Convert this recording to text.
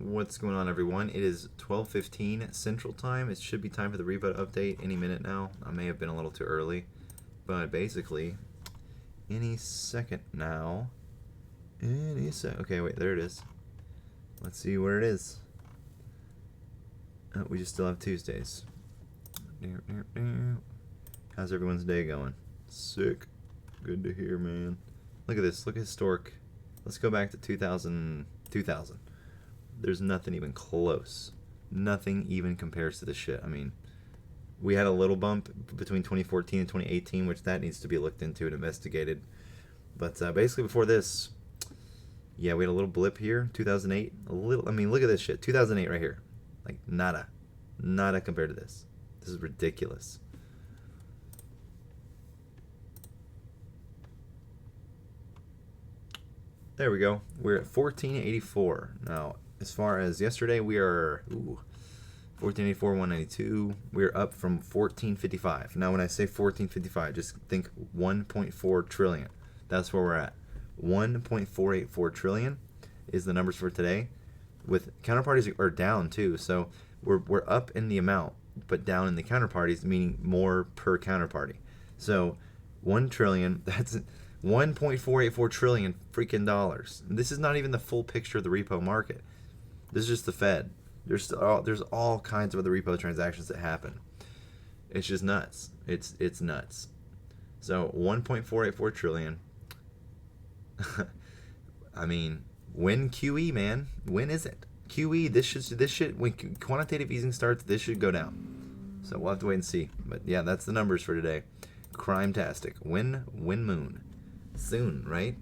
What's going on, everyone? It is 12:15 Central Time. It should be time for the repo update any minute now. I may have been a little too early, but basically, any second now. Okay, wait, there it is. Let's see where it is. We just still have Tuesdays. How's everyone's day going? Sick. Good to hear, man. Look at this. Look at historic. Let's go back to 2000. There's nothing even close. Nothing even compares to this shit. I mean, we had a little bump between 2014 and 2018, which that needs to be looked into and investigated. But basically before this, yeah, we had a little blip here, 2008. A little. I mean, look at this shit. 2008 right here. Like, nada. Nada compared to this. This is ridiculous. There we go. We're at 1484. Now, as far as yesterday, we are 1484, 192. We're up from 1455. Now, when I say 1455, just think 1.4 trillion. That's where we're at. 1.484 trillion is the numbers for today. With counterparties are down too, so we're up in the amount, but down in the counterparties, meaning more per counterparty. So 1 trillion, that's 1.484 trillion freaking dollars. This is not even the full picture of the repo market. This is just the Fed. There's all kinds of other repo transactions that happen. It's just nuts. It's nuts. So 1.484 trillion. I mean, when QE, man, when is it? QE, this should when quantitative easing starts, this should go down. So we'll have to wait and see. But yeah, that's the numbers for today. Crime-tastic. Win moon. Soon, right?